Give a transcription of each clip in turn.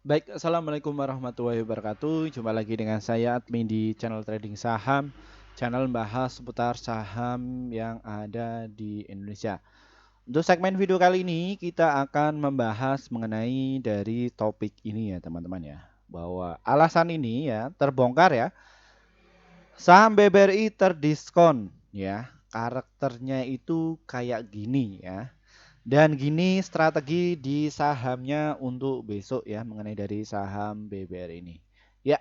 Baik, assalamualaikum warahmatullahi wabarakatuh. Jumpa lagi dengan saya admin di channel trading saham, channel membahas seputar saham yang ada di Indonesia. Untuk segmen video kali ini kita akan membahas mengenai dari topik ini ya teman-teman ya, bahwa alasan ini ya terbongkar ya, saham BBRI terdiskon ya, karakternya itu kayak gini ya. Dan gini strategi di sahamnya untuk besok ya mengenai dari saham BBRI ini. Ya,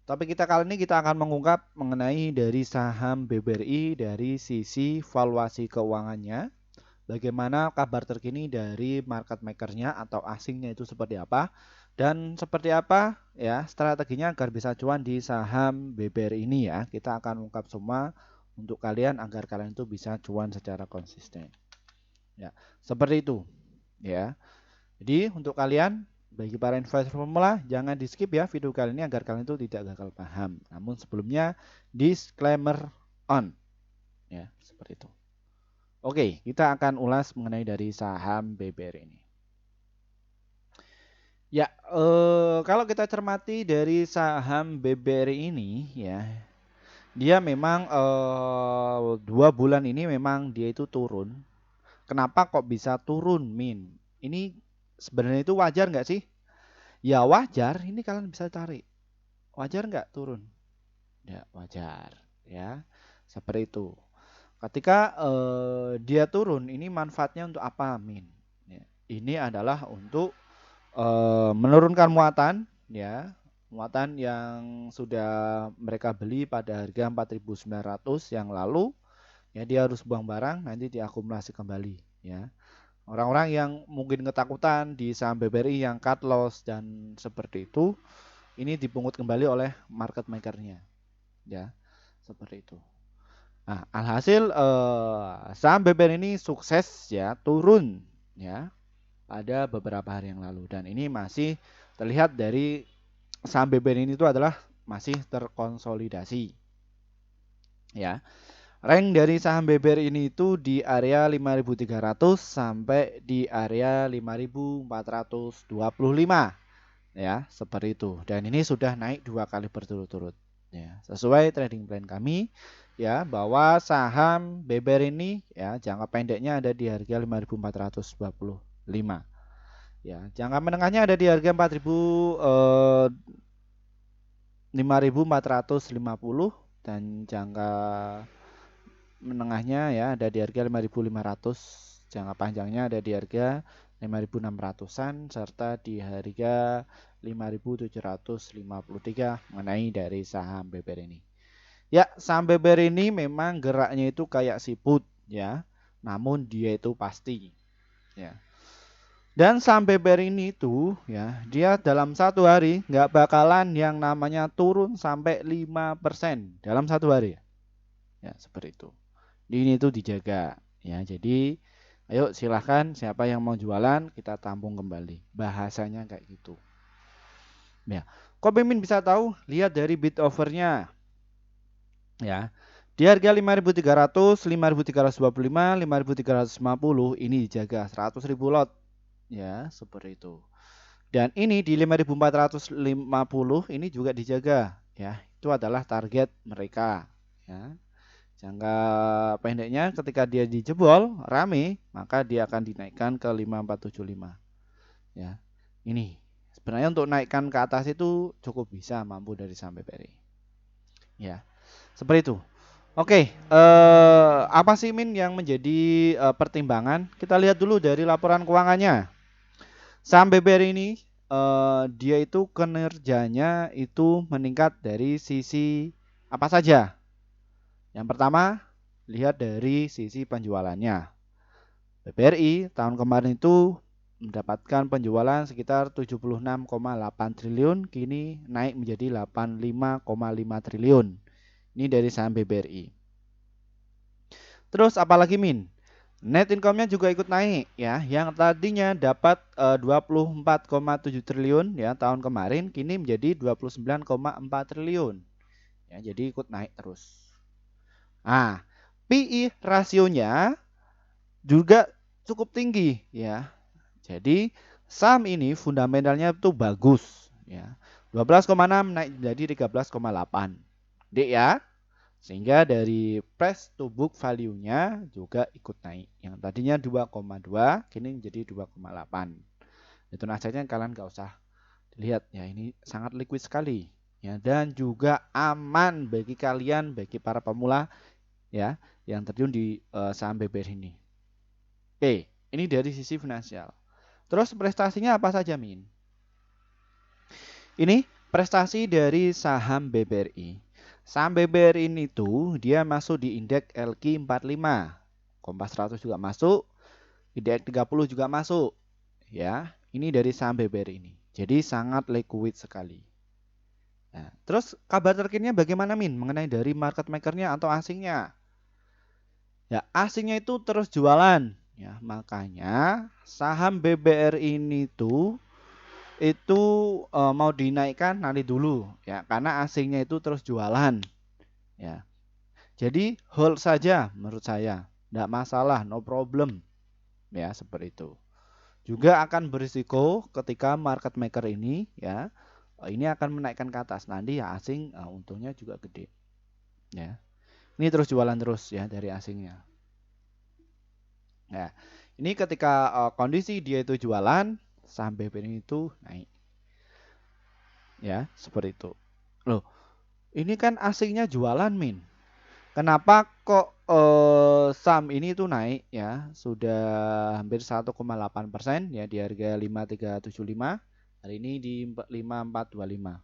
topik kita kali ini kita akan mengungkap mengenai dari saham BBRI dari sisi valuasi keuangannya, bagaimana kabar terkini dari market makernya atau asingnya itu seperti apa, dan seperti apa ya strateginya agar bisa cuan di saham BBRI ini ya. Kita akan ungkap semua untuk kalian agar kalian itu bisa cuan secara konsisten. Ya, seperti itu ya. Jadi untuk kalian bagi para investor pemula jangan di skip ya video kali ini agar kalian itu tidak gagal paham. Namun sebelumnya disclaimer on ya, seperti itu. Oke, kita akan ulas mengenai dari saham BBR ini. Ya, kalau kita cermati dari saham BBR ini ya, dia memang 2 bulan ini memang dia itu turun. Kenapa kok bisa turun, Min? Ini sebenarnya itu wajar nggak sih? Ya wajar, ini kalian bisa tarik. Wajar nggak turun? Ya wajar, ya. Seperti itu. Ketika dia turun, ini manfaatnya untuk apa, Min? Ya, ini adalah untuk menurunkan muatan, ya. Muatan yang sudah mereka beli pada harga 4.900 yang lalu, ya dia harus buang barang, nanti diakumulasi kembali, ya. Orang-orang yang mungkin ketakutan di saham BBRI yang cut loss dan seperti itu, ini dipungut kembali oleh market makernya, ya seperti itu. Nah, alhasil saham BBRI ini sukses ya turun ya pada beberapa hari yang lalu dan ini masih terlihat dari saham BBRI ini itu adalah masih terkonsolidasi, ya. Rank dari saham BBR ini itu di area 5.300 sampai di area 5.425 ya, seperti itu. Dan ini sudah naik 2 kali berturut-turut ya. Sesuai trading plan kami ya bahwa saham BBR ini ya jangka pendeknya ada di harga 5.425 ya. Jangka menengahnya ada di harga 5.450 dan jangka menengahnya ya ada di harga 5.500, jangka panjangnya ada di harga 5.600-an serta di harga 5.753 mengenai dari saham BBR ini. Ya, saham BBR ini memang geraknya itu kayak siput ya, namun dia itu pasti ya. Dan saham BBR ini tuh ya, dia dalam satu hari nggak bakalan yang namanya turun sampai 5% dalam satu hari. Ya, seperti itu. Ini tuh dijaga ya. Jadi ayo silahkan siapa yang mau jualan kita tampung kembali. Bahasanya kayak gitu. Ya. Kok Mimin bisa tahu? Lihat dari bid overnya. Ya. Di harga 5.300, 5.325, 5.350 ini dijaga 100.000 lot. Ya, seperti itu. Dan ini di 5.450 ini juga dijaga ya. Itu adalah target mereka ya. Jangka pendeknya ketika dia dijebol rame, maka dia akan dinaikkan ke 5.475 ya. Ini sebenarnya untuk naikkan ke atas itu cukup bisa mampu dari sampai BRI. Ya. Seperti itu. Oke, apa sih Min yang menjadi pertimbangan? Kita lihat dulu dari laporan keuangannya. Saham BBRI ini dia itu kinerjanya itu meningkat dari sisi apa saja? Yang pertama, lihat dari sisi penjualannya. BBRI tahun kemarin itu mendapatkan penjualan sekitar 76,8 triliun, kini naik menjadi 85,5 triliun. Ini dari saham BBRI. Terus apalagi Min? Net income-nya juga ikut naik ya. Yang tadinya dapat 24,7 triliun ya tahun kemarin, kini menjadi 29,4 triliun. Ya, jadi ikut naik terus. Nah, PI rasionya juga cukup tinggi ya. Jadi saham ini fundamentalnya itu bagus ya. 12,6 naik menjadi 13,8. Gede ya. Sehingga dari price to book value-nya juga ikut naik. Yang tadinya 2,2 kini menjadi 2,8. Itu saja kalian nggak usah lihat ya, ini sangat liquid sekali ya, dan juga aman bagi kalian, bagi para pemula ya yang terjun di saham BBR ini. Oke, ini dari sisi finansial. Terus prestasinya apa saja, Min? Ini prestasi dari saham BBRI. Saham BBRI ini tuh dia masuk di indeks LQ45. Kompas 100 juga masuk, indeks 30 juga masuk. Ya, ini dari saham BBRI ini. Jadi sangat liquid sekali. Nah, terus kabar terkininya bagaimana, Min, mengenai dari market makernya atau asingnya? Ya, asingnya itu terus jualan. Ya, makanya saham BBR ini tuh itu mau dinaikkan nanti dulu ya, karena asingnya itu terus jualan ya. Jadi hold saja menurut saya, tidak masalah, no problem ya, seperti itu. Juga akan berisiko ketika market maker ini ya ini akan menaikkan ke atas, nanti ya asing untungnya juga gede ya. Ini terus jualan terus ya dari asingnya. Nah, ini ketika kondisi dia itu jualan, saham BBR itu naik. Ya, seperti itu. Loh, ini kan asingnya jualan, Min. Kenapa kok saham ini itu naik ya? Sudah hampir 1,8% ya di harga 5375. Hari ini di 5425.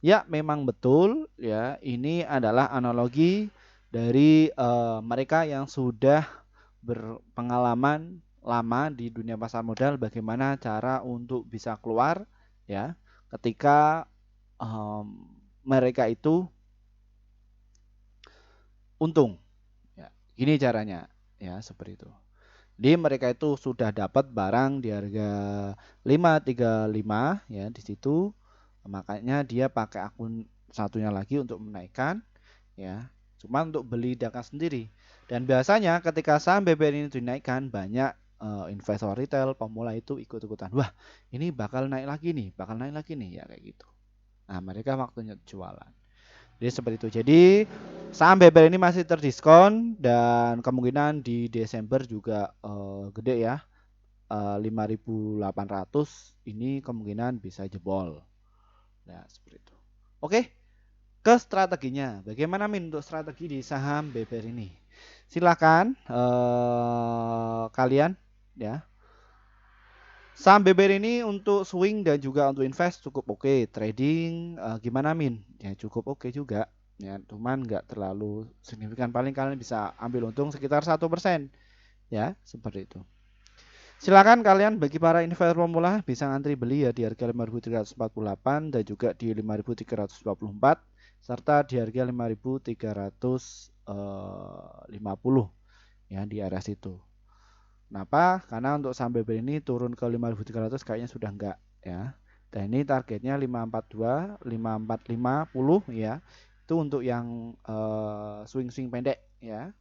Ya, memang betul ya. Ini adalah analogi dari mereka yang sudah berpengalaman lama di dunia pasar modal, bagaimana cara untuk bisa keluar ya ketika mereka itu untung ya. Gini caranya ya, seperti itu. Jadi mereka itu sudah dapat barang di harga 535 ya, di situ makanya dia pakai akun satunya lagi untuk menaikkan ya, cuma untuk beli dana sendiri. Dan biasanya ketika saham BBR ini dinaikkan, banyak investor retail pemula itu ikut-ikutan. Wah, ini bakal naik lagi nih, bakal naik lagi nih ya, kayak gitu. Nah, mereka waktunya jualan. Jadi seperti itu. Jadi saham BBR ini masih terdiskon dan kemungkinan di Desember juga gede ya. 5.800 ini kemungkinan bisa jebol. Nah, seperti itu. Oke, ke strateginya. Bagaimana, Min, untuk strategi di saham BBR ini? Silakan kalian ya. Saham BBR ini untuk swing dan juga untuk invest cukup oke. Trading gimana, Min? Ya cukup oke juga. Ya, cuman nggak terlalu signifikan. Paling kalian bisa ambil untung sekitar 1%. Ya, seperti itu. Silakan kalian bagi para investor pemula bisa ngantri beli ya di harga 5.348 dan juga di 5.324 serta di harga 5.350 ya, di area situ. Kenapa? Karena untuk saham BBR ini turun ke 5.300 kayaknya sudah enggak ya. Dan ini targetnya 542, 5450 ya. Itu untuk yang swing-swing pendek ya.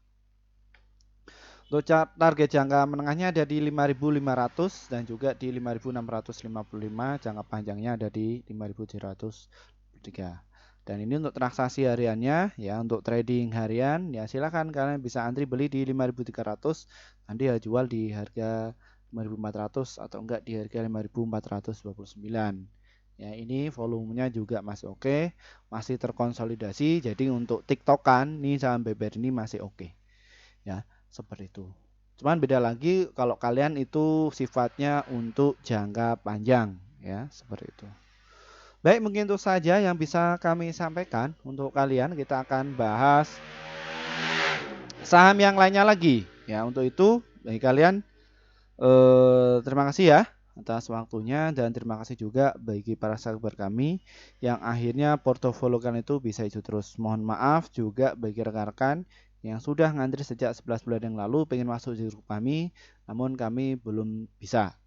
Untuk target jangka menengahnya ada di 5.500 dan juga di 5.655, jangka panjangnya ada di 5.703. Dan ini untuk transaksi hariannya ya, untuk trading harian ya silakan kalian bisa antri beli di 5.300, nanti ya jual di harga 5.400 atau enggak di harga 5.429. Ya, ini volumenya juga masih oke, masih terkonsolidasi. Jadi untuk TikTokan nih saham BBR ini masih oke. Ya, seperti itu. Cuman beda lagi kalau kalian itu sifatnya untuk jangka panjang ya, seperti itu. Baik, mungkin itu saja yang bisa kami sampaikan untuk kalian. Kita akan bahas saham yang lainnya lagi ya. Untuk itu bagi kalian terima kasih ya atas waktunya, dan terima kasih juga bagi para sahabat kami yang akhirnya portofolio kalian itu bisa hijau terus. Mohon maaf juga bagi rekan-rekan yang sudah ngantri sejak 11 bulan yang lalu pengen masuk di grup kami, namun kami belum bisa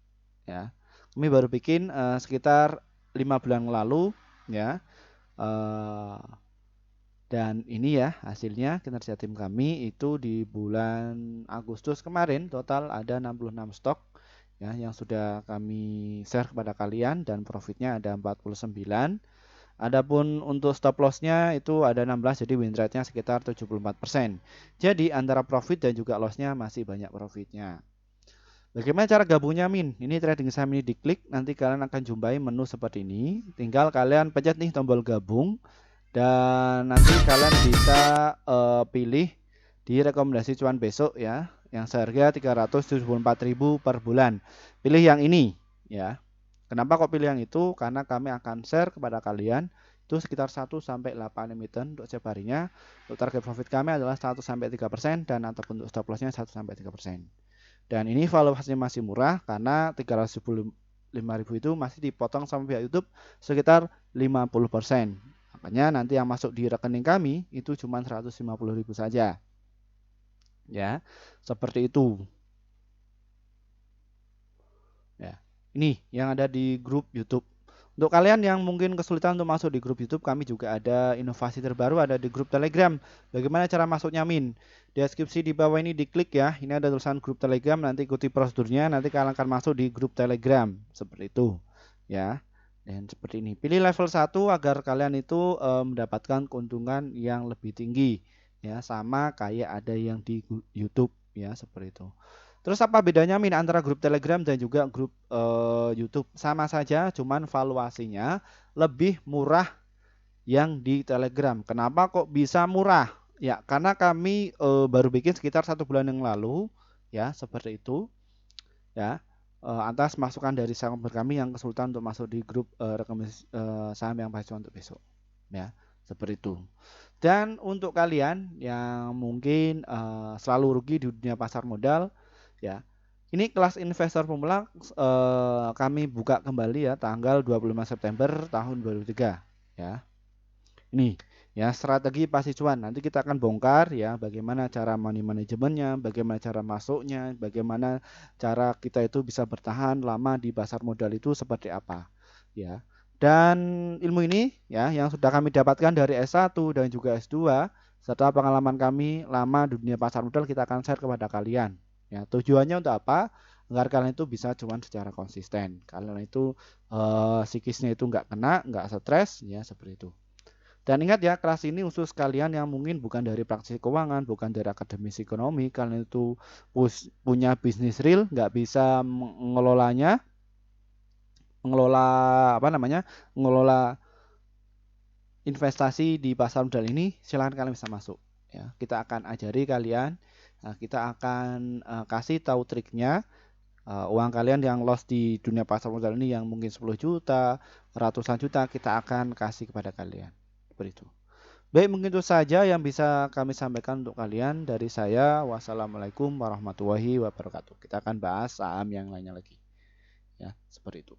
ya. Kami baru bikin sekitar 5 bulan yang lalu ya. Dan ini ya hasilnya kinerja tim kami itu di bulan Agustus kemarin total ada 66 stok ya yang sudah kami share kepada kalian, dan profitnya ada 49. Adapun untuk stop lossnya itu ada 16, jadi win rate-nya sekitar 74%. Jadi antara profit dan juga lossnya masih banyak profitnya. Bagaimana cara gabungnya Min? Ini trading saham ini diklik, nanti kalian akan jumpai menu seperti ini. Tinggal kalian pencet nih tombol gabung, dan nanti kalian bisa pilih di rekomendasi cuan besok ya, yang seharga 374.000 per bulan. Pilih yang ini ya. Kenapa kok pilih yang itu? Karena kami akan share kepada kalian itu sekitar 1 sampai 8 emiten untuk setiap harinya. Untuk target profit kami adalah 1 sampai 3% dan ataupun untuk stop loss-nya 1 sampai 3%. Dan ini valuasinya masih murah karena 375.000 itu masih dipotong sama pihak YouTube sekitar 50%. Makanya nanti yang masuk di rekening kami itu cuma 150.000 saja. Ya, seperti itu. Ya, ini yang ada di grup YouTube. Untuk kalian yang mungkin kesulitan untuk masuk di grup YouTube, kami juga ada inovasi terbaru, ada di grup Telegram. Bagaimana cara masuknya Min? Di deskripsi di bawah ini diklik ya. Ini ada tulisan grup Telegram, nanti ikuti prosedurnya, nanti kalian akan masuk di grup Telegram. Seperti itu. Ya. Dan seperti ini. Pilih level 1 agar kalian itu mendapatkan keuntungan yang lebih tinggi. Ya, sama kayak ada yang di YouTube ya, seperti itu. Terus apa bedanya Min antara grup Telegram dan juga grup YouTube? Sama saja, cuman valuasinya lebih murah yang di Telegram. Kenapa kok bisa murah? Ya, karena kami baru bikin sekitar 1 bulan yang lalu, ya seperti itu. Ya, atas masukan dari saham kami yang kesulitan untuk masuk di grup rekomendasi saham yang pasti untuk besok. Ya, seperti itu. Dan untuk kalian yang mungkin selalu rugi di dunia pasar modal, ya. Ini kelas investor pemula kami buka kembali ya tanggal 25 September tahun 2003 ya. Ini ya strategi pasti cuan. Nanti kita akan bongkar ya bagaimana cara money manajemennya, bagaimana cara masuknya, bagaimana cara kita itu bisa bertahan lama di pasar modal itu seperti apa ya. Dan ilmu ini ya yang sudah kami dapatkan dari S1 dan juga S2 serta pengalaman kami lama di dunia pasar modal kita akan share kepada kalian. Ya, tujuannya untuk apa? Agar kalian itu bisa cuan secara konsisten. Kalian itu psikisnya itu nggak kena, nggak stres, ya seperti itu. Dan ingat ya, kelas ini khusus kalian yang mungkin bukan dari praktisi keuangan, bukan dari akademisi ekonomi, kalian itu punya bisnis real, nggak bisa mengelola apa namanya, mengelola investasi di pasar modal ini, silahkan kalian bisa masuk. Ya, kita akan ajari kalian, kita akan kasih tahu triknya. Uang kalian yang loss di dunia pasar modal ini yang mungkin 10 juta, ratusan juta, kita akan kasih kepada kalian. Seperti itu. Baik, mungkin itu saja yang bisa kami sampaikan untuk kalian dari saya. Wassalamualaikum warahmatullahi wabarakatuh. Kita akan bahas saham yang lainnya lagi. Ya, seperti itu.